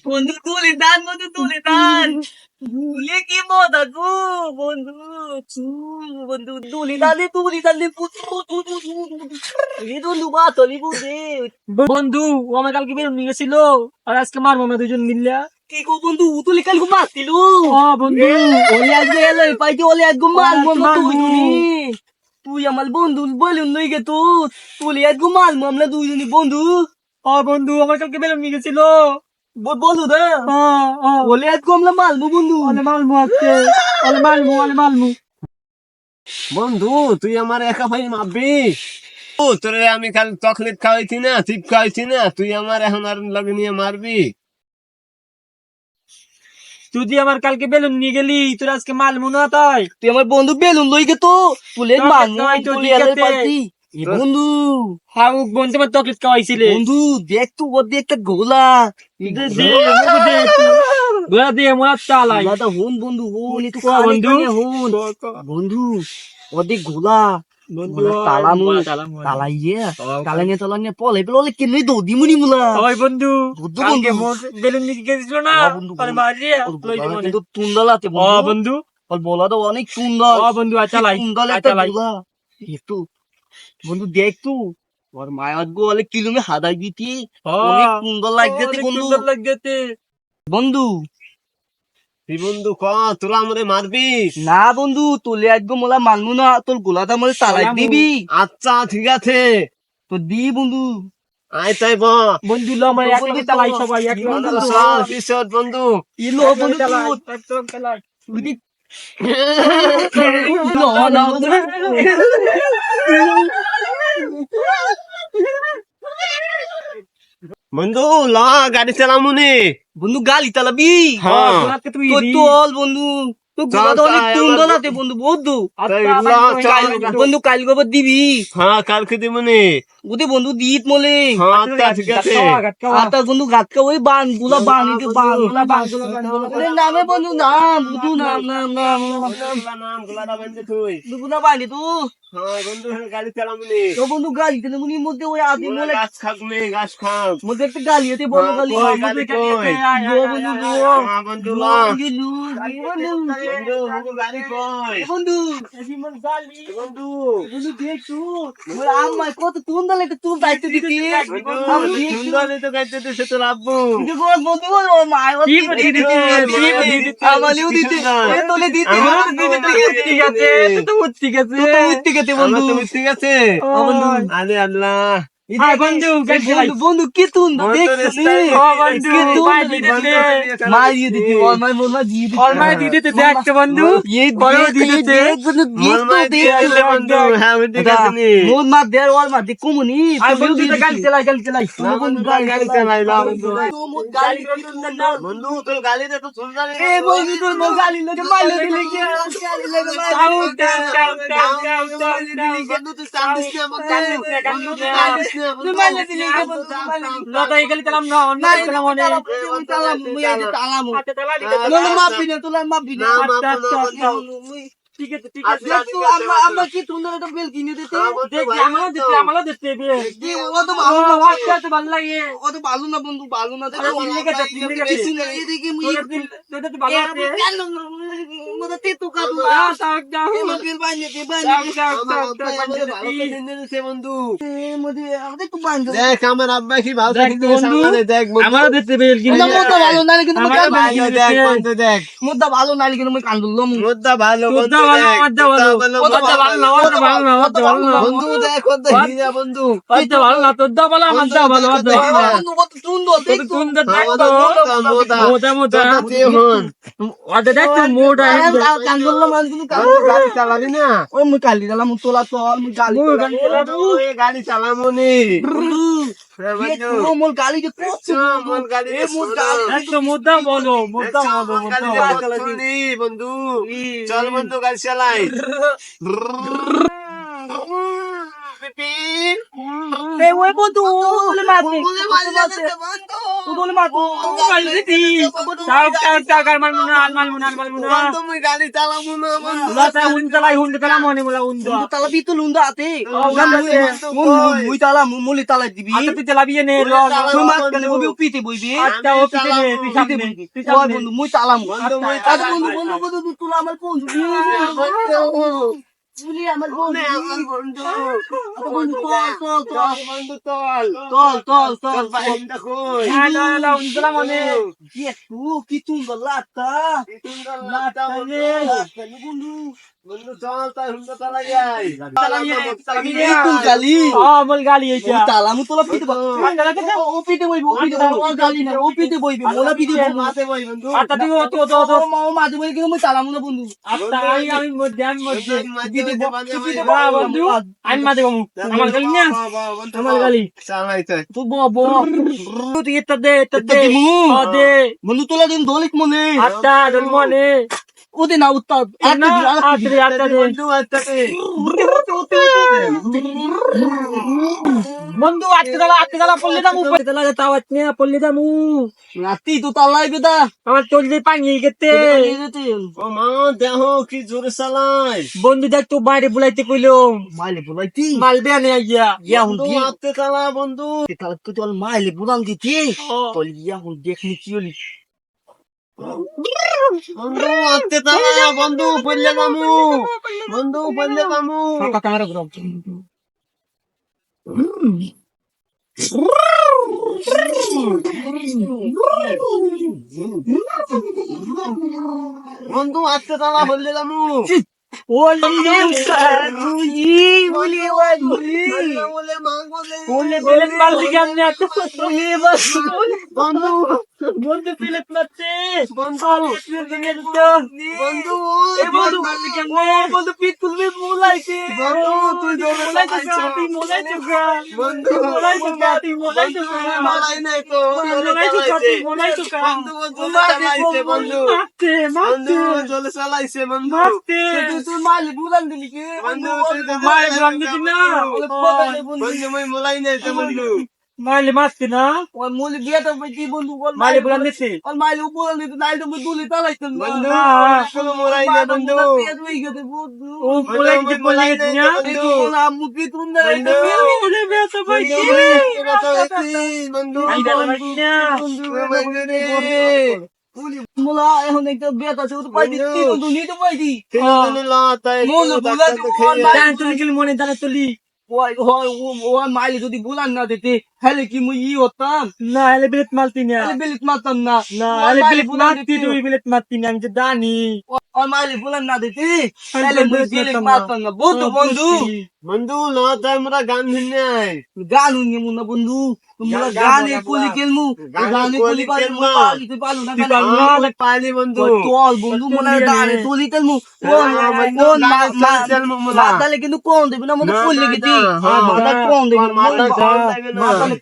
বন্ধু তুলে দান, বন্ধু তুলে দান। তুলে কি মজা গো বন্ধু। বন্ধু তুলে দানে বন্ধু বাতলি বুঝে। বন্ধু ও আমার কালকে বেরোন নিয়ে গেছিল আর আজকে মারবো না দুজন মিললা। কি গো বন্ধু তুলে কালকে মারছিল। বন্ধু ওলে আজকে এলো পাইতে ওলে আজকে মারবো আমরা দুইজনই। তুই আমার বন্ধু বলুন লই গে তো তুলে আজকে মারবো আমরা দুইজনই বন্ধু। বন্ধু আমার কালকে বেরোন নিয়ে গেছিল। বলু রে ওলে আজকে আমরা মারবো বন্ধু। মালমু আজকে মালমু। বন্ধু তুই আমার একা ভাই মারবি? ও তোরে আমি কাল চকলেট খাওয়াইছি না, চিপ খাওয়াইছি না, তুই আমার এখন আর লগে নিয়ে মারবি? তুই যে আমার কালকে বেলুন নিয়ে গেলি তোর আজকে মালমু না তাই। তুই আমার বন্ধু বেলুন লই গে তো তুলে মারবো তো তুলে ঠিক এলে আছে। পাইতি। বন্ধু বন্ধু তোমার চকলেট খাওয়াইছিলে। বন্ধু দেখ তো ওর দিয়ে একটা গোলা। গোলা দিয়ে মোরা চালাই। গোলাটা হন বন্ধু হন একটু বন্ধু। হন বন্ধু ওর দিয়ে গোলা। তালাইয়ে পলাই পেলে কেন দৌদি মুনি মুলা বন্ধু বুদ্ধু কালকে বন্ধু বেলুন নিয়ে গেছিল না বন্ধু আরে মারিয়ে কিন্তু তুন্দালাতে বন্ধু ওর বলা তো অনেক সুন্দর বন্ধু চালাই তুন্দাল একটা গোলা একটু বন্ধু দেখ তো ওর মায়াত গো অনেক কিলোমে হাদাই দিতি অনেক সুন্দর লাগছে বন্ধু লাগতে বন্ধু তুই বন্ধু ক তোরা আমারে মারবি? না বন্ধু তোলে একদম মোলা মানবো না তোর গোলাটা মোলে তালাই দিবি আচ্ছা ঠিক আছে, তো দি বন্ধু আয় তাই বন্ধু লো আমরা একসাথে চালাই সবাই পিছত বন্ধু ইলো বন্ধু চালাই তুই না না বন্ধু ল গাড়ি চালামুনি। বন্ধু গালি চালাবি হ্যাঁ তুই তোর চল বন্ধু তোর গোলাটা অনেক তাই সুন্দর আমার- আছে বন্ধু বন্ধু চল। বন্ধু কাল গোবর দিবি হ্যাঁ কালকে দিবনি। ওতে বন্ধু দিত মলে হ্যাঁ আচ্ছা ঠিক আছে। আর তার বন্ধু গাতকা ওই বানগুলা বানিতে বানগুলা নামে বন্ধু নাম বুঝু নাম নাম নাম নাম গোলাটা বান্ধে তুই। দুগুলা বানি তো হ্যাঁ বন্ধু গাড়ি চালামুনি। তো বন্ধু গালি তেলে মুনির মধ্যে ওই আদি মলে গাছ খাবনি গাছ খাব। মধ্যে একটা গালি আছে বড় গালি কই, গালি কই? বন্ধু হ্যাঁ বন্ধু ল বন্ধু বন্ধু গাড়ি কই? বন্ধু বন্ধু বন্ধু দেখু ওই আম্মা কত সুন্দর লাগে তুই দায়িত্ব দিতি আমি সুন্দর তো গাইতে দিছে তোর আব্বু। দেখো বন্ধু ও মা আমালিও দিতে এ তোলে দিতে ঠিক আছে তো ঠিক আছে ঠিক আছে বন্ধু তুমি ঠিক আছে? বন্ধু আরে আল্লাহ বন্ধু বন্ধু কি সুন্দর দেখছিস মারিয়ে দিতে অলমাই মোলা দিয়ে দিতে অলমাই দিতে দেখতে বন্ধু এই বড় দিতে মলমাই দিয়েছিলে বন্ধু। হ্যাঁ আমি ঠিক আছে নি। মোর মা দের অলমা দি কমুনি আর বন্ধু গালি চালাই না বন্ধু গাড়ি চালাই না বন্ধু। গালি বন্ধু তোর গাড়ি দে তো সুন্দর এ বন্ধু তোর মোর গালি লাগে মাইলে দিলে কি গালি লাগে বন্ধু তুই কান্দিস না আমার গাড়ি বন্ধু তুই কান্দিস না তুই মাইলে দিলে কি বন্ধু লতাই গেলি তালাম না অন্য তালাম অনেক তালাম মুই আজ তালাম হাতে তালা দিতে তোর মাপি না তোর মাপি না না মাপবো না বন্ধু। ঠিক আছে ঠিক আছে দেখ তো আমরা কি সুন্দর একটা বেল কিনে দিতে দেখি আমারও দিতে কি ও তো ভালো না ভালো লাগে ও তো ভালো না বন্ধু ভালো না আরে তিন লেগে যা, তিন লেগে যা। বেশি না এদিকে মুই তোদের তো ভালো আছে মনে তে তো কাদু বেল বাইনে বন্ধু মধ্যে আমাদের তো বাইন দেখ আমার আব্বা কি ভালো দেখ থাকতে বন্ধু, সামনে দেখ বন্ধু। আমারও দিতে বেল কিন্তু মোটা ভালো না কিন্তু আমারও ভাই, দেখ বন্ধু দেখ মোটা ভালো না কিন্তু মই কান্দুলম মুদ্দা ভালো তোরটা বন্ধু ভালো, দেখ আমারটা ভালো। তোরটা ভালো না, আমারটা ভালো না, আমারটা ভালো না। বন্ধু দেখ কত হিরা বন্ধু তোরটা ভালো না, তোরটা ভালো, আমারটা ভালো, আমারটা ভালো না। বন্ধু কত সুন্দর তোর দেখো সুন্দর মোদা দেখতো। মোদা মোটা মোটা। তুই হন ওটা দেখতো মোটা একদম। কান্দুলম কিন্তু গাড়ি চালাবি না ওই মুই কালি দিলাম তোলা চল মুই গালি গাড়ি চালামনি মোর গালি যে করছে মন গাড়ি এ মোর গালি একদম মোটা বলো, মোটা বলো, মোটা বলো। বন্ধু চল বন্ধু গাড়ি চালাই এই ওই বন্ধু বলে মারবে বন্ধু তুই বলে মা তুমি গাড়ি চালাবো না বন্ধু। তালাবি তো লুন্দা আতে কই? মুই তালা মুলি তালা দিবি তুই চালাবি নে তুই মাছ গেলে ববি পিতে বইবি আচ্ছা ও পিছে নে তুই সামনে তুই ওই সামনে বন্ধু মুই তালাম বন্ধু, মুই আচ্ছা তালাম। বন্ধু তুই আমার বন্ধু তুই আমার বন্ধু বন্ধু বন্ধু বন্ধু চল চল বাহিনীটা কই? কি তুই লাতা বন্ধু চল তাই হুন্ডা চালা যাই। তুই গালি আমল গালি হইছে তালামু তোলা পিতে ও পিতে বইবি ও গালি না ও পিতে বইবি মোলা পিতে মাতে বই বন্ধু। আচ্ছা তুই তো ও মাঝে বই কিন্তু মুই তালামু না বন্ধু আচ্ছা আমি মধ্যে পিতে বন্ধু আমি মাঝে বামু আমার গালি না আমার গালি চালাইতে তুই তুই এটা দে দিমু। দে বন্ধু তোলা দিন দলিক মনে আচ্ছা জন্মনে ওদে না উত্তাদ আচ্ছা দে বন্ধু আচ্ছা বন্ধু আটকে গেলা পল্লি দামু তাও আটকে পল্লি দামু রাতি তো তালাই বেদা আমার চললে পানি গেতে ও মা দেহ কি জোরে চালাই। বন্ধু দেখ তো বাইরে বুলাইতে কইলো মাইলে বুলাইতি মালবে আনে আইয়া ইয়া হুন বন্ধু আতে চালা বন্ধু। তাহলে তো তোর মাইলে বুলান দিতি তোর ইয়া হুন দেখনি কি হলি বন্ধু আতে চালা বন্ধু পড়লে কামু বন্ধু পড়লে কামু। ক্যামেরা গ্রাম বন্ধু আতে চালা পড়লে কামু। বলে বলে মাং বলে বলে বেলেন মাল দিকে আমনে এত বন্ধু বন্ধু প্লেট মারছে বন্ধু বন্ধু এ বন্ধু মাল দিকে আমনে বন্ধু পিট তুলবে মোলাইছে বন্ধু তুই জোরে চালাইছ। তুই মোলাই চুকা বন্ধু মোলাই চুকা তুই মোলাই চুকা মালাই নাই তো মোলাই চুকা তুই মোলাই চুকা বন্ধু জোরে চালাইছে বন্ধু মারতে বন্ধু মারতে জোরে চালাইছে বন্ধু। মারতে তুই মাইলে বুলান দিলি কি বন্ধু তুই তো মাই ব্রান দিছি না বন্ধু মই মোলাই নাই তো বন্ধু। মাইলে মারতে না ওই মুলি বিয়াটা বইতি বন্ধু বল মাইলে ব্রান দিছি ওই মাইলে উপর দিতে নাই তো দুলি তালাইছেন বন্ধু কোনো মোলাই নাই বন্ধু। ও মোলাই কি মোলাই গেছে না আম্মু কি তুমি বন্ধু মোলাই বেতা পাইছি বন্ধু আমি দাও মারছি না মোলা এখন একটা বেতা আছে তো পাইতি বন্ধু নিতে পাইতি জান তুই কি মনে দাঁড়া তুলি ওই ওই মাইলে যদি বুলান না দিতে হেলে কি মুই হতাম না এলে বিলেট মারতি না হেলে বেলিত মারতাম না না এলে বিলেট মারতি তুই বিলেট মারতি না আমি তো জানি ওই মাইলে বুলান না দিতে হেলে মুই বেলিত মারতাম না বন্ধু বন্ধু বন্ধু না তাই মোরা গান শুনে গান উনি মুনা বন্ধু তোমরা গানে পুলি খেলমু গানে পুলি পালমু তুই পালু না গানে পাইলি বন্ধু তোল বন্ধু মোলা গানে তুলি খেলমু কোন মাতালে কিন্তু কোন দেবে না মনে পুলি গেছি মাতা কোন দেবে মাথা মাতালে